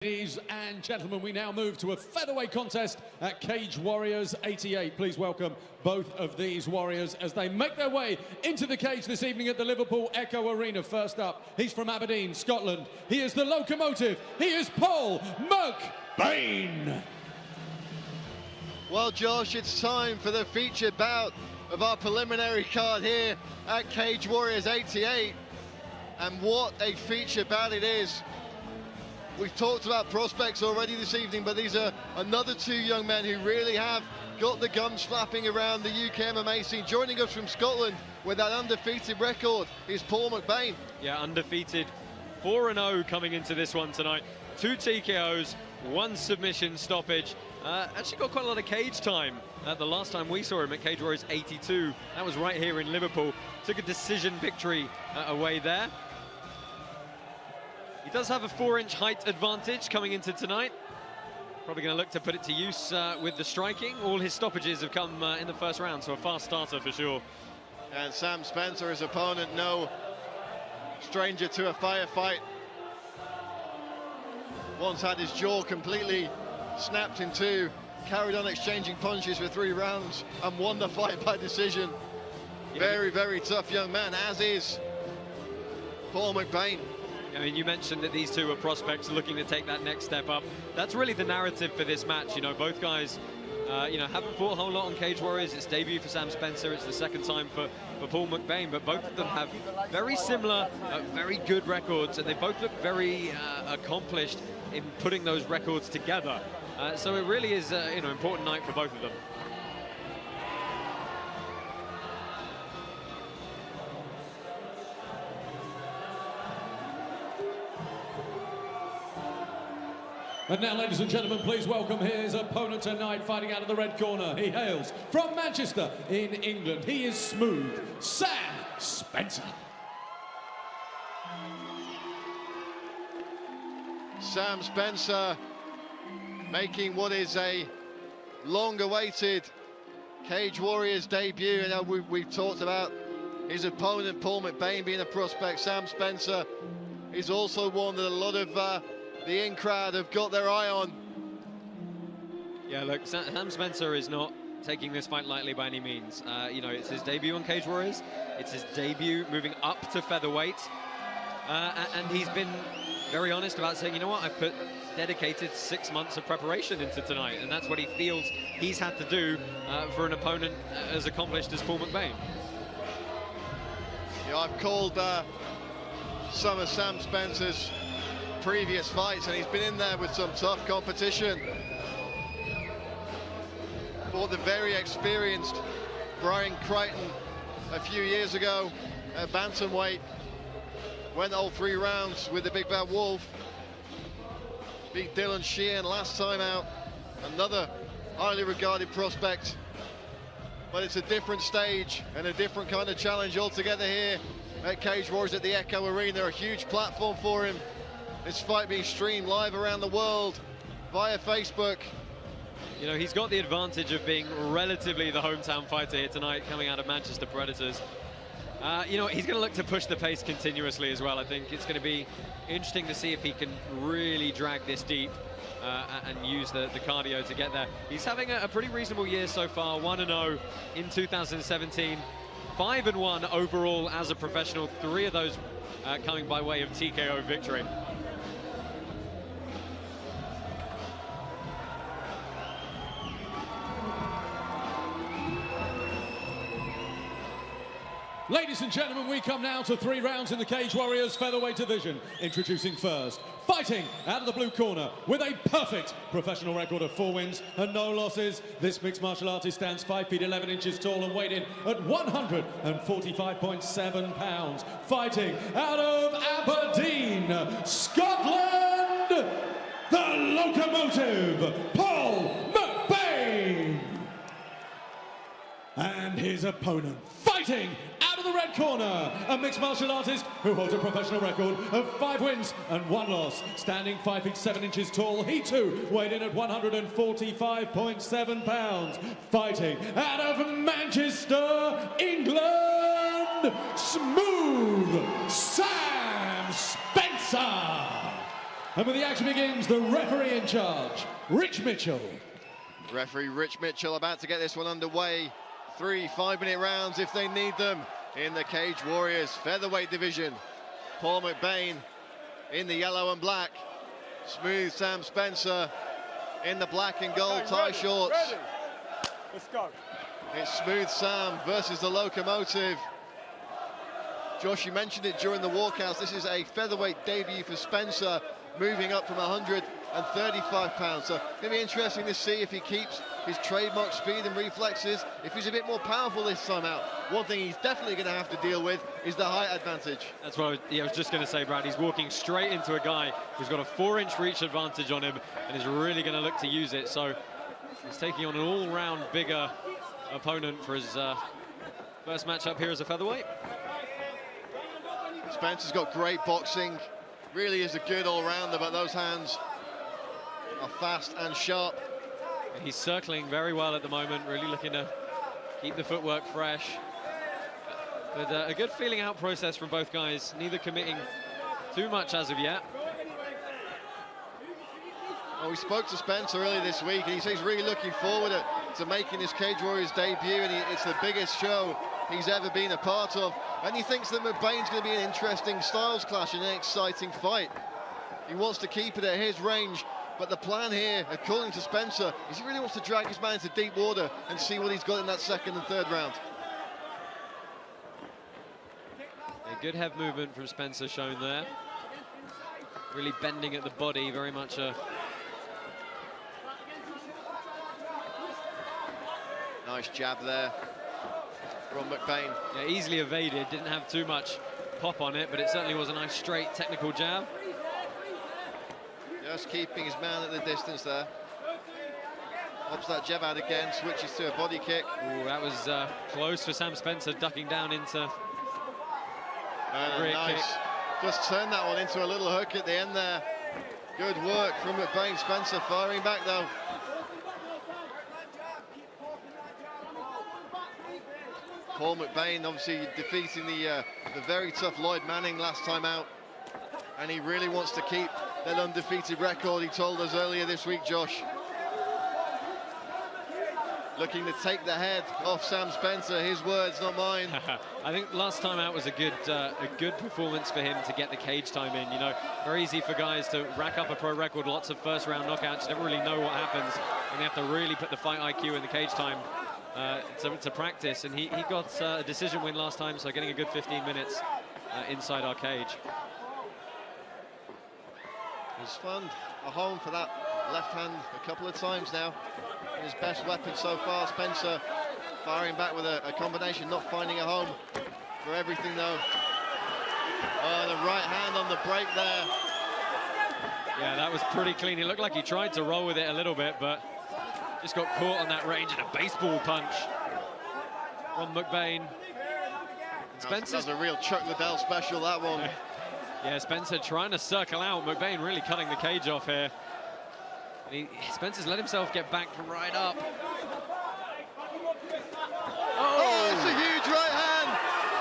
Ladies and gentlemen, we now move to a featherweight contest at Cage Warriors 88. Please welcome both of these warriors as they make their way into the cage this evening at the Liverpool Echo Arena. First up, he's from Aberdeen, Scotland. He is the locomotive. He is Paull McBain. Well, Josh, it's time for the featured bout of our preliminary card here at Cage Warriors 88. And what a featured bout it is. We've talked about prospects already this evening, but these are another two young men who really have got the guns flapping around the UK MMA scene. Joining us from Scotland with that undefeated record is Paull McBain. Yeah, undefeated, 4-0 coming into this one tonight. 2 TKOs, 1 submission stoppage. Actually got quite a lot of cage time. The last time we saw him at Cage Warriors 82, that was right here in Liverpool. Took a decision victory away there. He does have a 4-inch height advantage coming into tonight. Probably going to look to put it to use with the striking. All his stoppages have come in the first round, so a fast starter for sure. And Sam Spencer, his opponent, no stranger to a firefight. Once had his jaw completely snapped in two, carried on exchanging punches for 3 rounds and won the fight by decision. Yeah. Very, very tough young man, as is Paull McBain. I mean, you mentioned that these two are prospects looking to take that next step up. That's really the narrative for this match. You know, both guys, haven't fought a whole lot on Cage Warriors. It's debut for Sam Spencer. It's the second time for Paull McBain, but both of them have very similar, very good records, and they both look very accomplished in putting those records together. So it really is, an important night for both of them. And now, ladies and gentlemen, please welcome his opponent tonight, fighting out of the red corner. He hails from Manchester in England. He is smooth, Sam Spencer. Sam Spencer making what is a long-awaited Cage Warriors debut. And we've talked about his opponent, Paull McBain, being a prospect. Sam Spencer is also one that a lot of the in-crowd have got their eye on. Yeah, look, Sam Spencer is not taking this fight lightly by any means. It's his debut on Cage Warriors. It's his debut moving up to featherweight. And he's been very honest about saying, you know what, I've put dedicated 6 months of preparation into tonight. And that's what he feels he's had to do for an opponent as accomplished as Paull McBain. Yeah, I've called some of Sam Spencer's previous fights, and he's been in there with some tough competition. Fought the very experienced Brian Crichton a few years ago at bantamweight. Went all 3 rounds with the Big Bad Wolf. Beat Dylan Sheehan last time out. Another highly regarded prospect. But it's a different stage and a different kind of challenge altogether here at Cage Warriors at the Echo Arena. A huge platform for him. This fight being streamed live around the world via Facebook. You know, he's got the advantage of being relatively the hometown fighter here tonight, coming out of Manchester Predators. He's going to look to push the pace continuously as well. I think it's going to be interesting to see if he can really drag this deep and use the cardio to get there. He's having a pretty reasonable year so far, 1-0 in 2017, 5-1 overall as a professional, 3 of those coming by way of TKO victory. Ladies and gentlemen, we come now to 3 rounds in the Cage Warriors featherweight division. Introducing first, fighting out of the blue corner with a perfect professional record of 4 wins and no losses. This mixed martial artist stands 5 feet 11 inches tall and weighed in at 145.7 pounds. Fighting out of Aberdeen, Scotland, the locomotive, Paull McBain. And his opponent, fighting out of the red corner, a mixed martial artist who holds a professional record of 5 wins and 1 loss. Standing 5 feet 7 inches tall, he too weighed in at 145.7 pounds. Fighting out of Manchester, England, smooth Sam Spencer. And when the action begins, the referee in charge, Rich Mitchell. Referee Rich Mitchell about to get this one underway. 3 5-minute rounds if they need them in the Cage Warriors featherweight division. Paull McBain in the yellow and black. Smooth Sam Spencer in the black and gold tie shorts. Ready. Let's go. It's Smooth Sam versus the Locomotive. Josh, you mentioned it during the walkouts. This is a featherweight debut for Spencer, moving up from 135 pounds. So it's going to be interesting to see if he keeps his trademark speed and reflexes, if he's a bit more powerful this time out. One thing he's definitely going to have to deal with is the height advantage. That's what I was just going to say, Brad. He's walking straight into a guy who's got a 4-inch reach advantage on him and is really going to look to use it. So he's taking on an all-round bigger opponent for his first matchup here as a featherweight. Spencer's got great boxing, really is a good all-rounder, but those hands are fast and sharp. He's circling very well at the moment, really looking to keep the footwork fresh. But a good feeling out process from both guys, neither committing too much as of yet. Well, we spoke to Spencer earlier this week, and he says he's really looking forward to making his Cage Warriors debut, and it's the biggest show he's ever been a part of. And he thinks that McBain's going to be an interesting styles clash and an exciting fight. He wants to keep it at his range, but the plan here, according to Spencer, is he really wants to drag his man into deep water and see what he's got in that second and third round. A good head movement from Spencer shown there. Really bending at the body, very much a... Nice jab there from McBain. Yeah, easily evaded, didn't have too much pop on it, but it certainly was a nice straight technical jab. Just keeping his man at the distance there. Pops that jab out again, switches to a body kick. Ooh, that was close for Sam Spencer, ducking down into And a nice, just turned that one into a little hook at the end there. Good work from McBain. Spencer firing back though. Paull McBain obviously defeating the very tough Lloyd Manning last time out, and he really wants to keep that undefeated record. He told us earlier this week, Josh. Looking to take the head off Sam Spencer, his words, not mine. I think last time out was a good performance for him to get the cage time in. You know, very easy for guys to rack up a pro record, lots of first-round knockouts. You never really know what happens, and they have to really put the fight IQ in the cage time to practice. And he got a decision win last time, so getting a good 15 minutes inside our cage. He's found a home for that left hand a couple of times now. His best weapon so far. Spencer firing back with a combination, not finding a home for everything though. Oh, the right hand on the break there. Yeah, that was pretty clean. It looked like he tried to roll with it a little bit, but just got caught on that range and a baseball punch from McBain. Spencer's a real Chuck Liddell special, that one. Yeah, Spencer trying to circle out. McBain really cutting the cage off here. And Spencer's let himself get backed right up. Oh, it's a huge right hand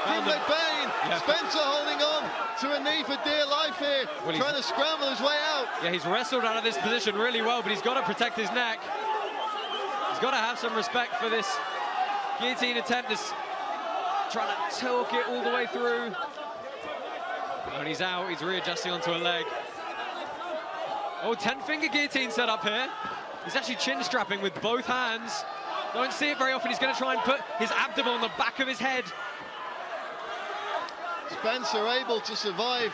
from McBain. Yeah. Spencer holding on to a knee for dear life here, trying to scramble his way out. Yeah, he's wrestled out of this position really well, but he's got to protect his neck. He's got to have some respect for this guillotine attempt. This trying to torque it all the way through. And he's out, he's readjusting onto a leg. Oh, 10-finger guillotine set up here. He's actually chin strapping with both hands. Don't see it very often. He's going to try and put his abdomen on the back of his head. Spencer able to survive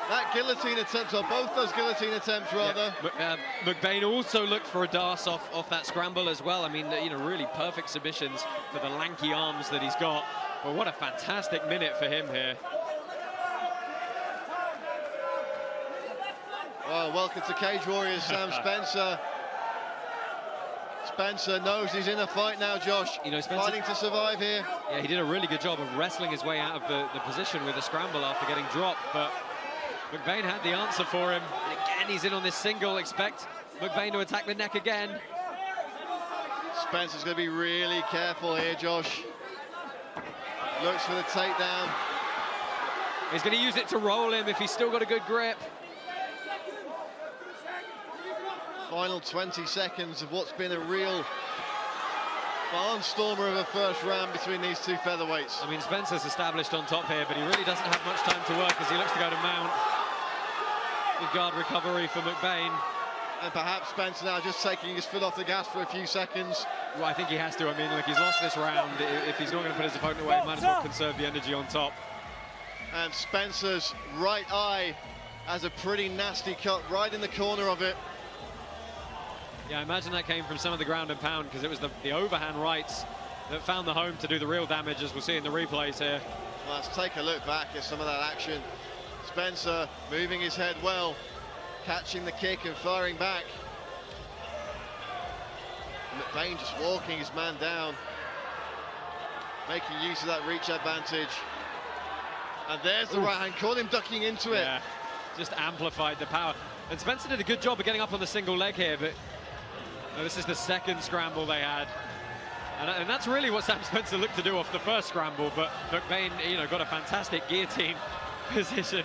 that guillotine attempt, or both those guillotine attempts rather. Yeah. McBain also looked for a DAS off that scramble as well. I mean, you know, really perfect submissions for the lanky arms that he's got. But what a fantastic minute for him here. Well, welcome to Cage Warriors, Sam Spencer. Spencer knows he's in a fight now, Josh. You know, fighting to survive here. Yeah, he did a really good job of wrestling his way out of the position with a scramble after getting dropped, but McBain had the answer for him. And again, he's in on this single. Expect McBain to attack the neck again. Spencer's going to be really careful here, Josh. Looks for the takedown. He's going to use it to roll him if he's still got a good grip. Final 20 seconds of what's been a real barnstormer of a first round between these two featherweights. I mean, Spencer's established on top here, but he really doesn't have much time to work as he looks to go to mount. Good guard recovery for McBain. And perhaps Spencer now just taking his foot off the gas for a few seconds. Well, I think he has to. I mean, look, he's lost this round. If he's not going to put his opponent away, he might as well conserve the energy on top. And Spencer's right eye has a pretty nasty cut right in the corner of it. Yeah, I imagine that came from some of the ground and pound, because it was the overhand rights that found the home to do the real damage, as we'll see in the replays here. Well, let's take a look back at some of that action. Spencer moving his head well, catching the kick and firing back. McBain just walking his man down, making use of that reach advantage. And there's the right hand, caught him ducking into it. Yeah, just amplified the power. And Spencer did a good job of getting up on the single leg here, but this is the second scramble they had. And that's really what Sam Spencer looked to do off the first scramble, but McBain, you know, got a fantastic guillotine position.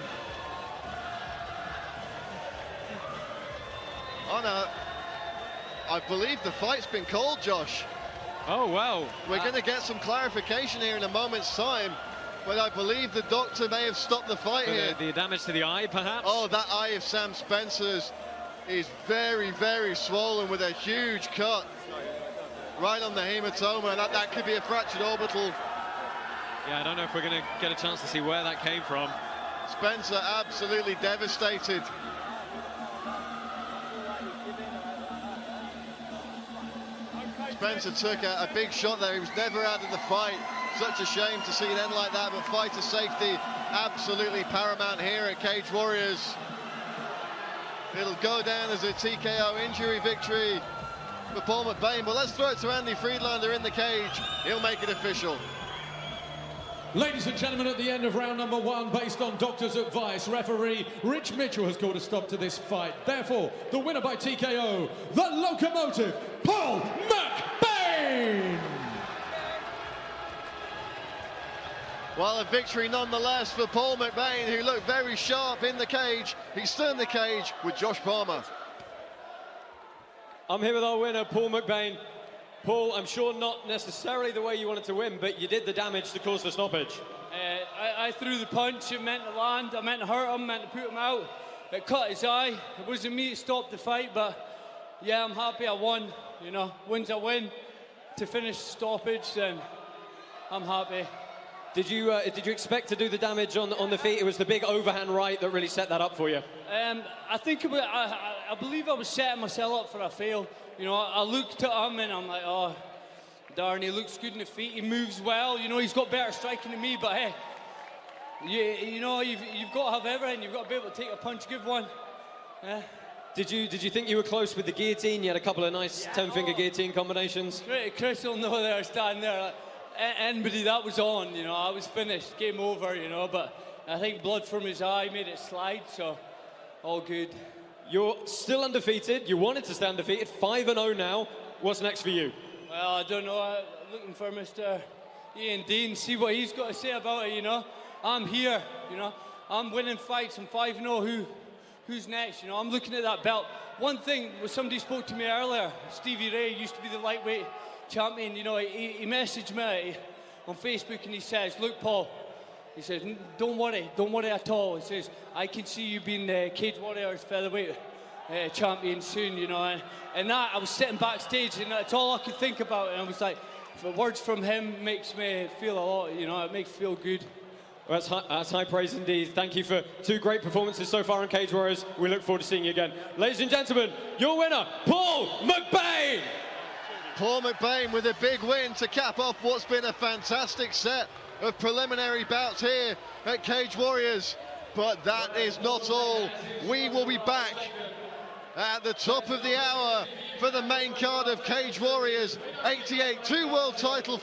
Oh no, I believe the fight's been called, Josh. Oh, well. We're going to get some clarification here in a moment's time, but I believe the doctor may have stopped the fight here. The damage to the eye, perhaps? Oh, that eye of Sam Spencer's is very, very swollen with a huge cut right on the hematoma, and that could be a fractured orbital. Yeah, I don't know if we're going to get a chance to see where that came from. Spencer absolutely devastated. Spencer took a big shot there. He was never out of the fight. Such a shame to see it end like that, but fighter safety absolutely paramount here at Cage Warriors. It'll go down as a TKO injury victory for Paull McBain, but let's throw it to Andy Friedlander in the cage. He'll make it official. Ladies and gentlemen, at the end of round number 1, based on doctor's advice, referee Rich Mitchell has called a stop to this fight. Therefore, the winner by TKO, the locomotive, Paull McBain! Well, a victory nonetheless for Paull McBain, who looked very sharp in the cage. He's still in the cage with Josh Palmer. I'm here with our winner, Paull McBain. Paul, I'm sure not necessarily the way you wanted to win, but you did the damage to cause the stoppage. I threw the punch, it meant to land, I meant to hurt him, meant to put him out. It cut his eye. It wasn't me to stop the fight, but yeah, I'm happy I won. You know, win's a win. To finish the stoppage, then I'm happy. Did you expect to do the damage on the feet? It was the big overhand right that really set that up for you. I think I believe I was setting myself up for a fail. You know, I looked at him and I'm like, oh, darn, he looks good in the feet. He moves well. You know, he's got better striking than me. But hey, you know, you've got to have everything. You've got to be able to take a punch, give one. Yeah. Did you think you were close with the guillotine? You had a couple of nice 10-finger guillotine combinations. Chris will know there, standing there. Like, anybody that was on, you know, I was finished, game over, you know. But I think blood from his eye made it slide, so all good. You're still undefeated. You wanted to stay undefeated. 5-0 now. What's next for you? Well, I don't know. I'm looking for Mr. Ian Dean, see what he's got to say about it, you know. I'm here, you know. I'm winning fights. I'm 5-0. Who's next? You know, I'm looking at that belt. One thing, somebody spoke to me earlier. Stevie Ray used to be the lightweight champion. You know, he messaged me on Facebook and he says, look, Paul, he says, don't worry at all. He says, I can see you being the Cage Warriors featherweight champion soon, you know. And that, I was sitting backstage and that's all I could think about. And I was like, the words from him makes me feel a lot, you know, it makes me feel good. Well, that's high praise indeed. Thank you for 2 great performances so far in Cage Warriors. We look forward to seeing you again. Ladies and gentlemen, your winner, Paull McBain! Paull McBain with a big win to cap off what's been a fantastic set of preliminary bouts here at Cage Warriors. But that is not all. We will be back at the top of the hour for the main card of Cage Warriors 88, 2 world title